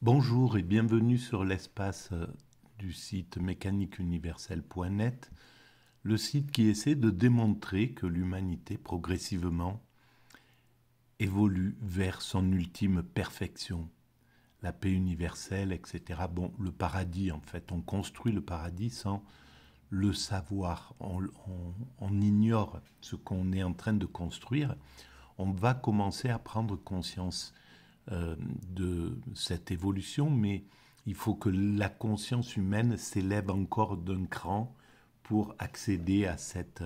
Bonjour et bienvenue sur l'espace du site mécaniqueuniverselle.net, le site qui essaie de démontrer que l'humanité progressivement évolue vers son ultime perfection, la paix universelle, etc. Bon, le paradis, en fait, on construit le paradis sans le savoir, on ignore ce qu'on est en train de construire. On va commencer à prendre conscience de cette évolution, mais il faut que la conscience humaine s'élève encore d'un cran pour accéder à cette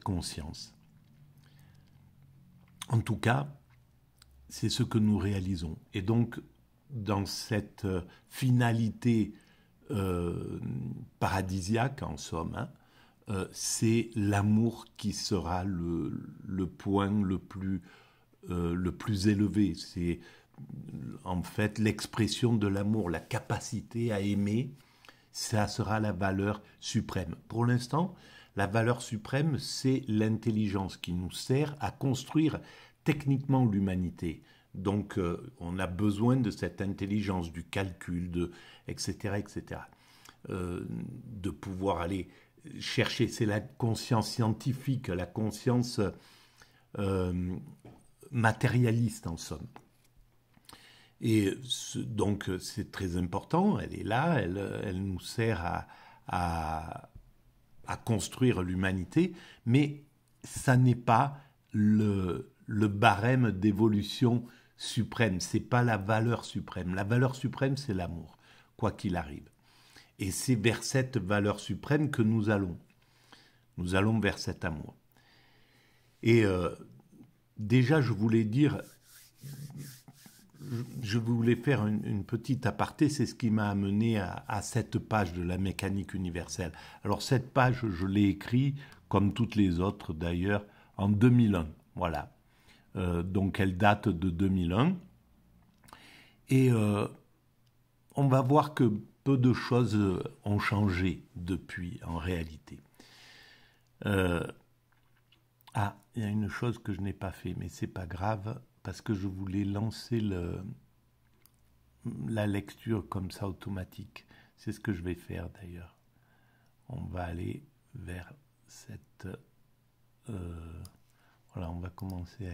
conscience. En tout cas, c'est ce que nous réalisons. Et donc, dans cette finalité paradisiaque, en somme, c'est l'amour qui sera le point le plus élevé. C'est en fait l'expression de l'amour, la capacité à aimer, ça sera la valeur suprême. Pour l'instant, la valeur suprême, c'est l'intelligence qui nous sert à construire techniquement l'humanité. Donc, on a besoin de cette intelligence, du calcul, etc., etc. De pouvoir aller chercher, c'est la conscience scientifique, la conscience matérialiste en somme. Et donc c'est très important, elle est là, elle nous sert à construire l'humanité, mais ça n'est pas le barème d'évolution suprême, c'est pas la valeur suprême. La valeur suprême, c'est l'amour, quoi qu'il arrive. Et c'est vers cette valeur suprême que nous allons. Nous allons vers cet amour. Et déjà, je voulais faire une petite aparté, c'est ce qui m'a amené à cette page de la mécanique universelle. Alors cette page, je l'ai écrite, comme toutes les autres d'ailleurs, en 2001. Voilà. Donc elle date de 2001. Et on va voir que peu de choses ont changé depuis, en réalité. Il y a une chose que je n'ai pas fait, mais c'est pas grave, parce que je voulais lancer la lecture comme ça automatique. C'est ce que je vais faire d'ailleurs. On va aller vers cette... voilà, on va commencer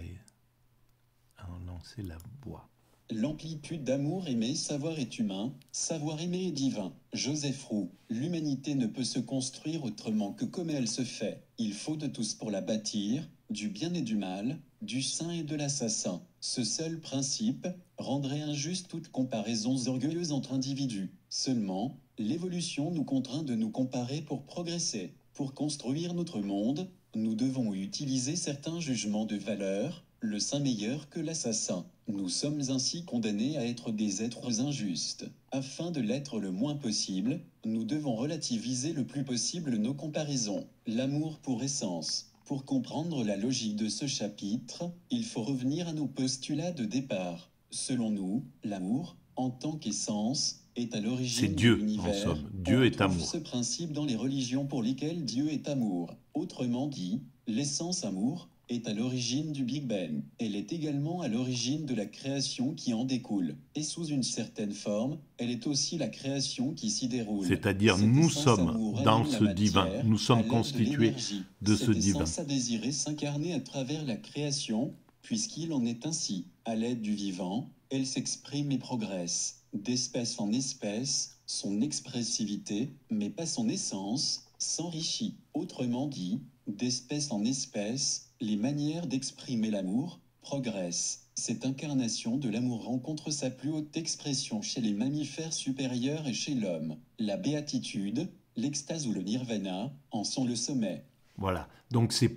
à lancer la voix. L'amplitude d'amour aimé, savoir est humain, savoir aimer est divin. Joseph Roux, l'humanité ne peut se construire autrement que comme elle se fait. Il faut de tous pour la bâtir, du bien et du mal, du saint et de l'assassin. Ce seul principe rendrait injuste toute comparaison orgueilleuse entre individus. Seulement, l'évolution nous contraint de nous comparer pour progresser. Pour construire notre monde, nous devons utiliser certains jugements de valeur, le saint meilleur que l'assassin. Nous sommes ainsi condamnés à être des êtres injustes. Afin de l'être le moins possible, nous devons relativiser le plus possible nos comparaisons. L'amour pour essence. Pour comprendre la logique de ce chapitre, il faut revenir à nos postulats de départ. Selon nous, l'amour, en tant qu'essence, est à l'origine de l'univers. C'est Dieu, en somme. Dieu est amour. On trouve ce principe dans les religions pour lesquelles Dieu est amour. Autrement dit, l'essence amour est à l'origine du Big Bang. Elle est également à l'origine de la création qui en découle. Et sous une certaine forme, elle est aussi la création qui s'y déroule. C'est-à-dire, nous sommes dans ce divin, nous sommes constitués de ce divin. Cette essence a désiré s'incarner à travers la création, puisqu'il en est ainsi. À l'aide du vivant, elle s'exprime et progresse. D'espèce en espèce, son expressivité, mais pas son essence, s'enrichit. Autrement dit, d'espèce en espèce, les manières d'exprimer l'amour progressent. Cette incarnation de l'amour rencontre sa plus haute expression chez les mammifères supérieurs et chez l'homme. La béatitude, l'extase ou le nirvana en sont le sommet. Voilà. Donc il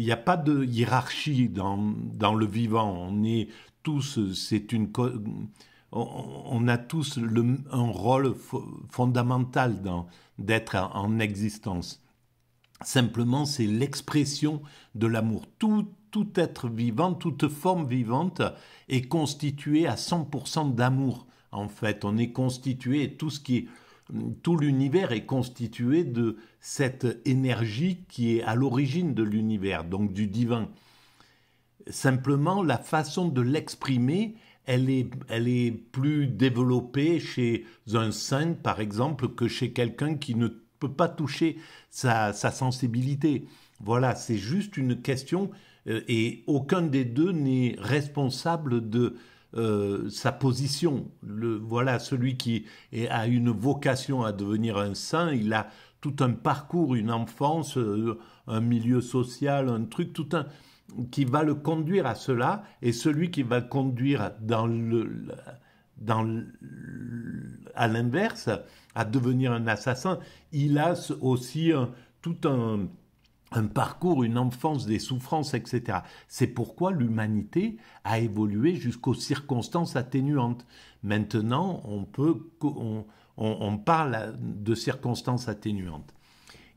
n'y a pas de hiérarchie dans le vivant. On est tous, on a tous un rôle fondamental d'être en existence. Simplement, c'est l'expression de l'amour. Tout être vivant, toute forme vivante est constituée à 100% d'amour. En fait, on est constitué, tout l'univers est constitué de cette énergie qui est à l'origine de l'univers, donc du divin. Simplement, la façon de l'exprimer, elle est plus développée chez un saint, par exemple, que chez quelqu'un qui ne peut pas toucher sa sensibilité. Voilà, c'est juste une question, et aucun des deux n'est responsable de sa position. Voilà, celui qui a une vocation à devenir un saint, il a tout un parcours, une enfance, un milieu social, un truc, tout un qui va le conduire à cela, et celui qui va le conduire à l'inverse, à devenir un assassin, il a aussi tout un parcours, une enfance, des souffrances, etc. C'est pourquoi l'humanité a évolué jusqu'aux circonstances atténuantes. Maintenant, on parle de circonstances atténuantes.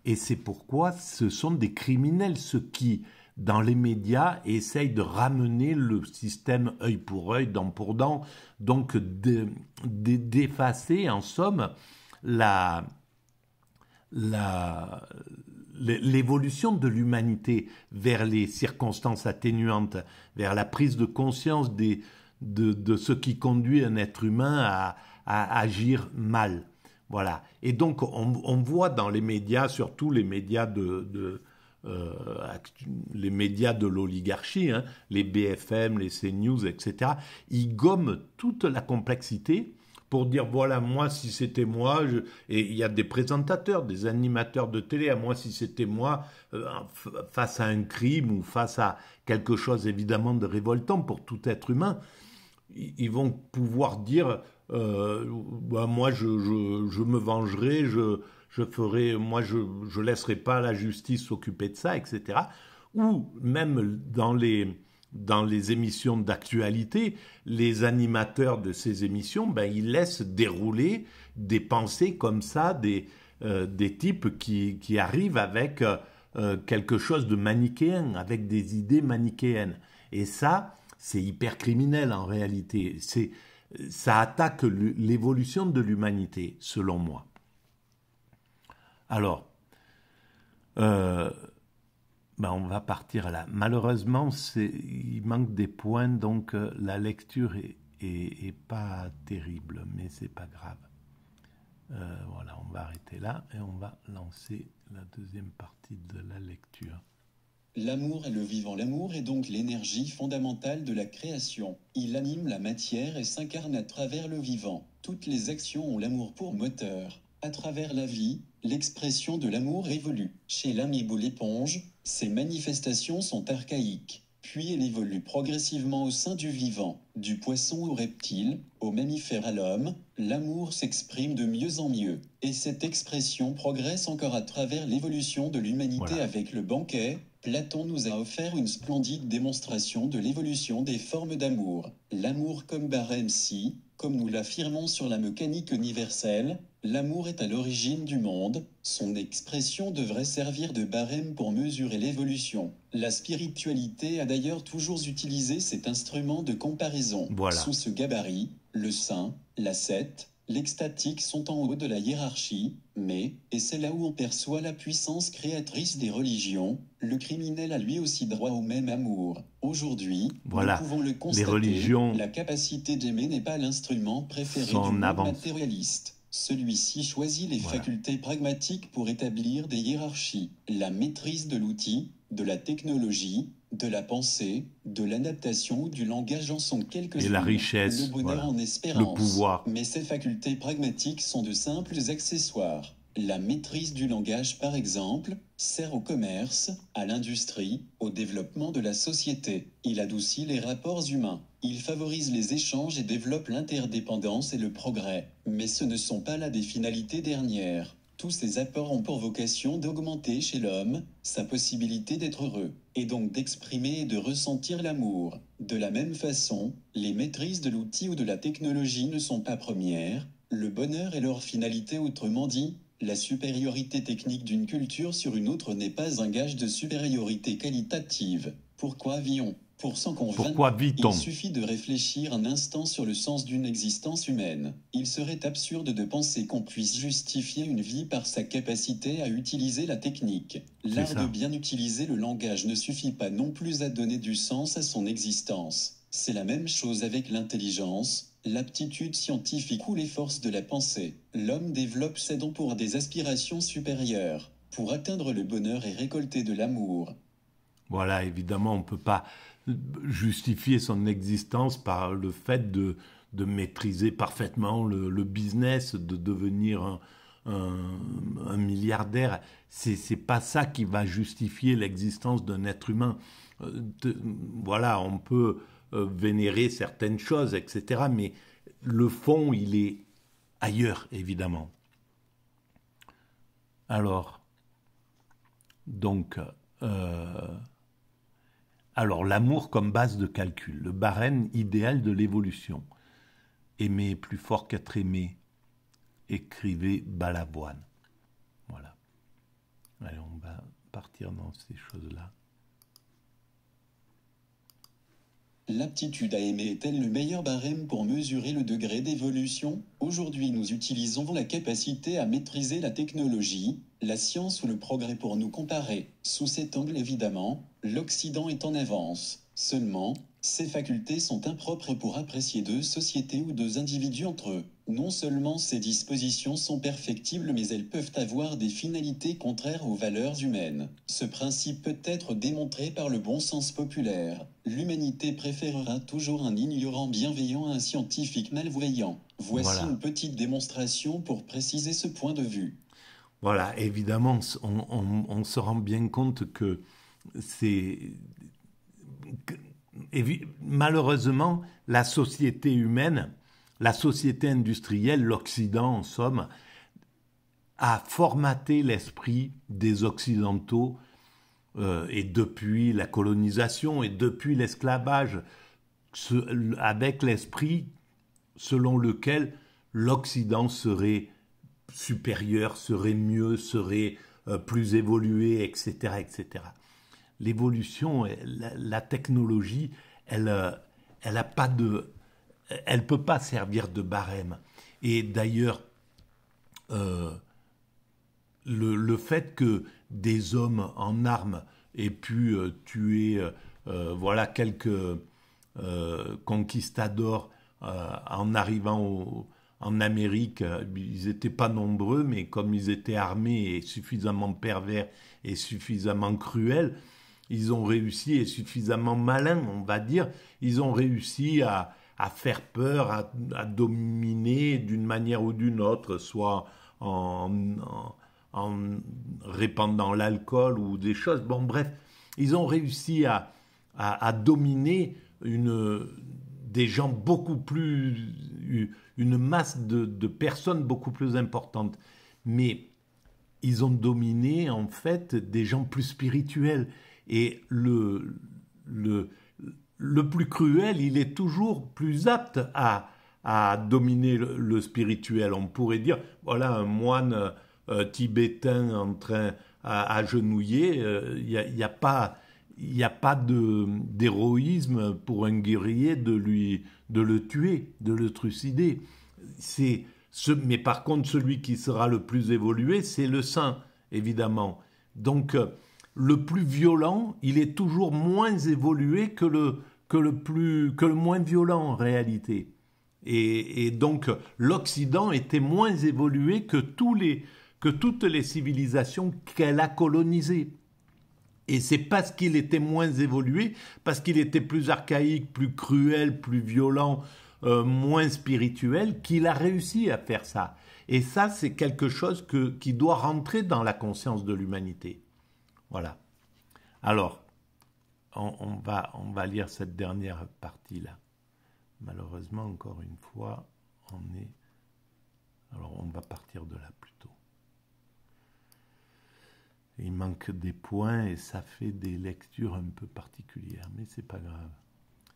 Et c'est pourquoi ce sont des criminels, ceux qui, dans les médias, essayent de ramener le système œil pour œil, dent pour dent, donc d'effacer, en somme, l'évolution de l'humanité vers les circonstances atténuantes, vers la prise de conscience de ce qui conduit un être humain à agir mal. Voilà. Et donc, on voit dans les médias, surtout les médias les médias de l'oligarchie, hein, les BFM, les CNews, etc., ils gomment toute la complexité pour dire, voilà, moi, si c'était moi, et il y a des présentateurs, des animateurs de télé, à moi, si c'était moi, face à un crime ou face à quelque chose, évidemment, de révoltant pour tout être humain, ils vont pouvoir dire, bah, moi, je me vengerai, je ferai, moi, je laisserai pas la justice s'occuper de ça, etc. Ou même dans les émissions d'actualité, les animateurs de ces émissions, ben, ils laissent dérouler des pensées comme ça, des types qui arrivent avec quelque chose de manichéen, avec des idées manichéennes. Et ça, c'est hyper criminel en réalité. Ça attaque l'évolution de l'humanité, selon moi. Alors, ben on va partir là. Malheureusement, il manque des points, donc la lecture est pas terrible, mais c'est pas grave. Voilà, on va arrêter là et on va lancer la deuxième partie de la lecture. L'amour est le vivant. L'amour est donc l'énergie fondamentale de la création. Il anime la matière et s'incarne à travers le vivant. Toutes les actions ont l'amour pour moteur. À travers la vie, l'expression de l'amour évolue. Chez l'amibe ou l'éponge, ces manifestations sont archaïques. Puis elle évolue progressivement au sein du vivant. Du poisson au reptile, au mammifère à l'homme, l'amour s'exprime de mieux en mieux. Et cette expression progresse encore à travers l'évolution de l'humanité. Voilà. Avec le banquet, Platon nous a offert une splendide démonstration de l'évolution des formes d'amour. L'amour comme barème si, comme nous l'affirmons sur la mécanique universelle, l'amour est à l'origine du monde, son expression devrait servir de barème pour mesurer l'évolution. La spiritualité a d'ailleurs toujours utilisé cet instrument de comparaison. Voilà. Sous ce gabarit, le saint, l'ascète, l'extatique sont en haut de la hiérarchie, mais, et c'est là où on perçoit la puissance créatrice des religions, le criminel a lui aussi droit au même amour. Aujourd'hui, voilà. Nous pouvons le constater, les religions, la capacité d'aimer n'est pas l'instrument préféré du monde matérialiste. Celui-ci choisit les facultés pragmatiques pour établir des hiérarchies. La maîtrise de l'outil, de la technologie, de la pensée, de l'adaptation ou du langage en sont quelques-unes. Et la richesse, le bonheur en espérance. Le pouvoir. Mais ces facultés pragmatiques sont de simples accessoires. La maîtrise du langage, par exemple, sert au commerce, à l'industrie, au développement de la société. Il adoucit les rapports humains. Il favorise les échanges et développe l'interdépendance et le progrès. Mais ce ne sont pas là des finalités dernières. Tous ces apports ont pour vocation d'augmenter chez l'homme sa possibilité d'être heureux, et donc d'exprimer et de ressentir l'amour. De la même façon, les maîtrises de l'outil ou de la technologie ne sont pas premières. Le bonheur est leur finalité, autrement dit, la supériorité technique d'une culture sur une autre n'est pas un gage de supériorité qualitative. Pourquoi vit-on ? Pour s'en convaincre, il suffit de réfléchir un instant sur le sens d'une existence humaine. Il serait absurde de penser qu'on puisse justifier une vie par sa capacité à utiliser la technique. L'art de bien utiliser le langage ne suffit pas non plus à donner du sens à son existence. C'est la même chose avec l'intelligence, l'aptitude scientifique ou les forces de la pensée. L'homme développe ses dons pour des aspirations supérieures, pour atteindre le bonheur et récolter de l'amour. Voilà, évidemment, on ne peut pas justifier son existence par le fait de maîtriser parfaitement le business, de devenir un milliardaire. C'est pas ça qui va justifier l'existence d'un être humain. Voilà, on peut vénérer certaines choses, etc. Mais le fond, il est ailleurs, évidemment. Alors, donc, l'amour comme base de calcul, le barème idéal de l'évolution. Aimer est plus fort qu'être aimé, écrivait Balavoine. Voilà. Allez, on va partir dans ces choses-là. L'aptitude à aimer est-elle le meilleur barème pour mesurer le degré d'évolution? Aujourd'hui, nous utilisons la capacité à maîtriser la technologie, la science ou le progrès pour nous comparer. Sous cet angle, évidemment, l'Occident est en avance. Seulement, ces facultés sont impropres pour apprécier deux sociétés ou deux individus entre eux. Non seulement ces dispositions sont perfectibles, mais elles peuvent avoir des finalités contraires aux valeurs humaines. Ce principe peut être démontré par le bon sens populaire. L'humanité préférera toujours un ignorant bienveillant à un scientifique malvoyant. Voici une petite démonstration pour préciser ce point de vue. Voilà, évidemment, on se rend bien compte que c'est... Malheureusement, la société humaine, la société industrielle, l'Occident en somme, a formaté l'esprit des Occidentaux et depuis la colonisation et depuis l'esclavage, avec l'esprit selon lequel l'Occident serait supérieur, serait mieux, serait plus évolué, etc., etc. L'évolution, la technologie, elle a pas de, elle peut pas servir de barème. Et d'ailleurs, le fait que des hommes en armes aient pu tuer, voilà, quelques conquistadors en arrivant en Amérique, ils n'étaient pas nombreux, mais comme ils étaient armés et suffisamment pervers et suffisamment cruels, ils ont réussi, et suffisamment malins, on va dire, ils ont réussi à faire peur, à dominer d'une manière ou d'une autre, soit en répandant l'alcool ou des choses. Bon, bref, ils ont réussi à dominer des gens beaucoup plus... une masse de personnes beaucoup plus importante. Mais ils ont dominé, en fait, des gens plus spirituels. Et le plus cruel, il est toujours plus apte à dominer le spirituel. On pourrait dire, voilà, un moine tibétain en train agenouillé, il n'y a pas d'héroïsme pour un guerrier de le tuer, de le trucider. Mais par contre, celui qui sera le plus évolué, c'est le saint, évidemment. Donc, le plus violent, il est toujours moins évolué que le moins violent en réalité. Et donc, l'Occident était moins évolué que toutes les civilisations qu'elle a colonisées. Et c'est parce qu'il était moins évolué, parce qu'il était plus archaïque, plus cruel, plus violent, moins spirituel, qu'il a réussi à faire ça. Et ça, c'est quelque chose qui doit rentrer dans la conscience de l'humanité. Voilà. Alors, on va lire cette dernière partie-là. Malheureusement, encore une fois, alors, on va partir de là plutôt. Il manque des points et ça fait des lectures un peu particulières, mais c'est pas grave.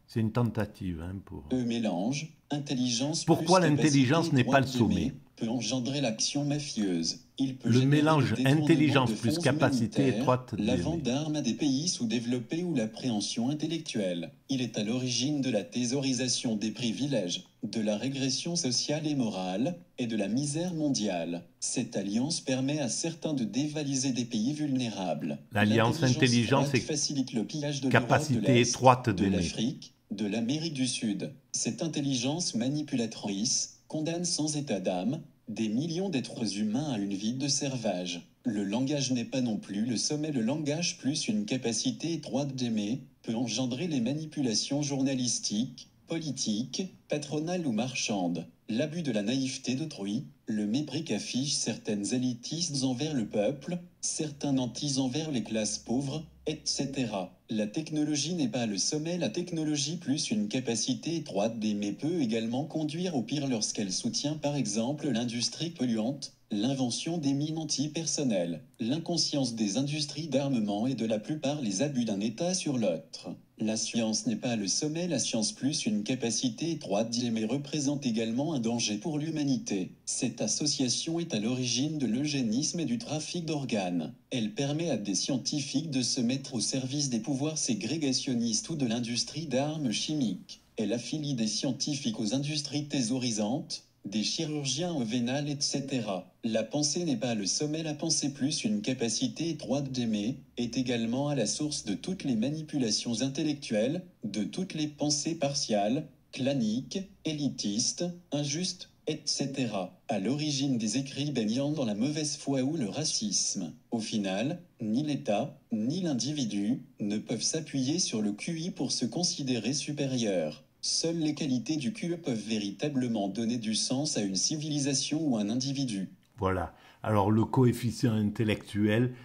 C'est une tentative pour... mélange, intelligence. Pourquoi l'intelligence n'est pas le sommet? Peut engendrer l'action mafieuse. Il peut le mélange le intelligence plus capacité étroite la vente d'armes à des pays sous-développés ou l'appréhension intellectuelle. Il est à l'origine de la thésaurisation des privilèges, de la régression sociale et morale, et de la misère mondiale. Cette alliance permet à certains de dévaliser des pays vulnérables. L'alliance intelligence et facilite le pillage de capacité étroite de l'Afrique, de l'Amérique du Sud. Cette intelligence manipulatrice condamne sans état d'âme des millions d'êtres humains à une vie de servage. Le langage n'est pas non plus le sommet. Le langage plus une capacité étroite d'aimer peut engendrer les manipulations journalistiques, politiques, patronales ou marchandes, l'abus de la naïveté d'autrui, le mépris qu'affichent certaines élitistes envers le peuple, certains nantis envers les classes pauvres, etc. La technologie n'est pas le sommet. La technologie plus une capacité étroite d'aimer peut également conduire au pire lorsqu'elle soutient par exemple l'industrie polluante, l'invention des mines antipersonnelles, l'inconscience des industries d'armement et de la plupart les abus d'un État sur l'autre. La science n'est pas le sommet. La science plus une capacité étroite d'aimer représente également un danger pour l'humanité. Cette association est à l'origine de l'eugénisme et du trafic d'organes. Elle permet à des scientifiques de se mettre au service des pouvoirs ségrégationnistes ou de l'industrie d'armes chimiques. Elle affilie des scientifiques aux industries thésaurisantes, des chirurgiens au vénal, etc. La pensée n'est pas le sommet. La pensée plus une capacité étroite d'aimer est également à la source de toutes les manipulations intellectuelles, de toutes les pensées partiales, claniques, élitistes, injustes, etc. À l'origine des écrits baignant dans la mauvaise foi ou le racisme. Au final, ni l'État, ni l'individu ne peuvent s'appuyer sur le QI pour se considérer supérieurs. Seules les qualités du QE peuvent véritablement donner du sens à une civilisation ou un individu. Voilà. Alors le coefficient intellectuel,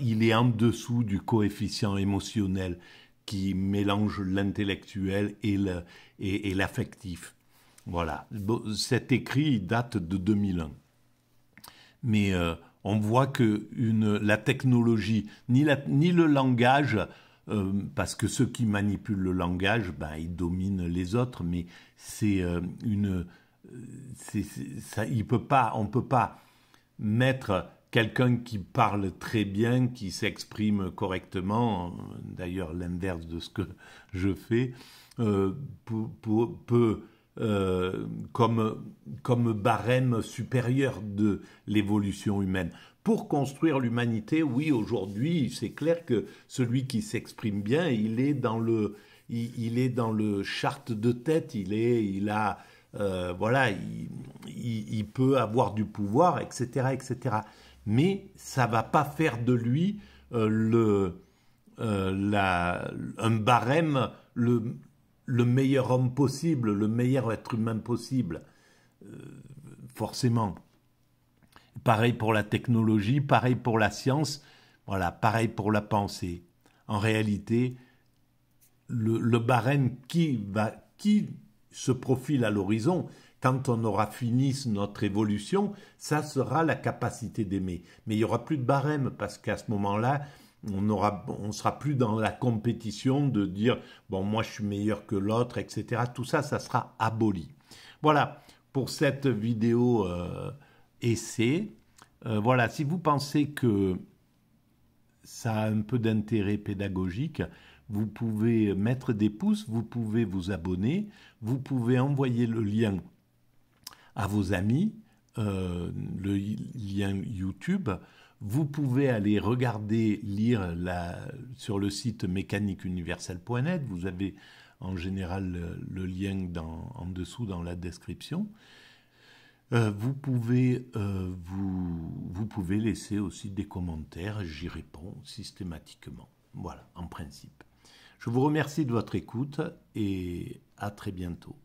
il est en dessous du coefficient émotionnel qui mélange l'intellectuel et l'affectif. Voilà. Cet écrit date de 2001. Mais on voit que la technologie, ni le langage, parce que ceux qui manipulent le langage, ils dominent les autres, mais on peut pas mettre quelqu'un qui parle très bien, qui s'exprime correctement, d'ailleurs l'inverse de ce que je fais, comme barème supérieur de l'évolution humaine. Pour construire l'humanité, oui, aujourd'hui, c'est clair que celui qui s'exprime bien, il est dans le charte de tête, il peut avoir du pouvoir, etc., etc. Mais ça va pas faire de lui un barème, le meilleur homme possible, le meilleur être humain possible, forcément. Pareil pour la technologie, pareil pour la science, voilà, pareil pour la pensée. En réalité, le barème qui se profile à l'horizon, quand on aura fini notre évolution, ça sera la capacité d'aimer. Mais il n'y aura plus de barème parce qu'à ce moment-là, on sera plus dans la compétition de dire bon, moi je suis meilleur que l'autre, etc. Tout ça, ça sera aboli. Voilà pour cette vidéo essai. Voilà, si vous pensez que ça a un peu d'intérêt pédagogique, vous pouvez mettre des pouces, vous pouvez vous abonner, vous pouvez envoyer le lien à vos amis, le lien YouTube. Vous pouvez aller regarder, lire sur le site mécaniqueuniverselle.net. Vous avez en général le lien en dessous dans la description. Vous pouvez laisser aussi des commentaires, j'y réponds systématiquement. Voilà, en principe. Je vous remercie de votre écoute et à très bientôt.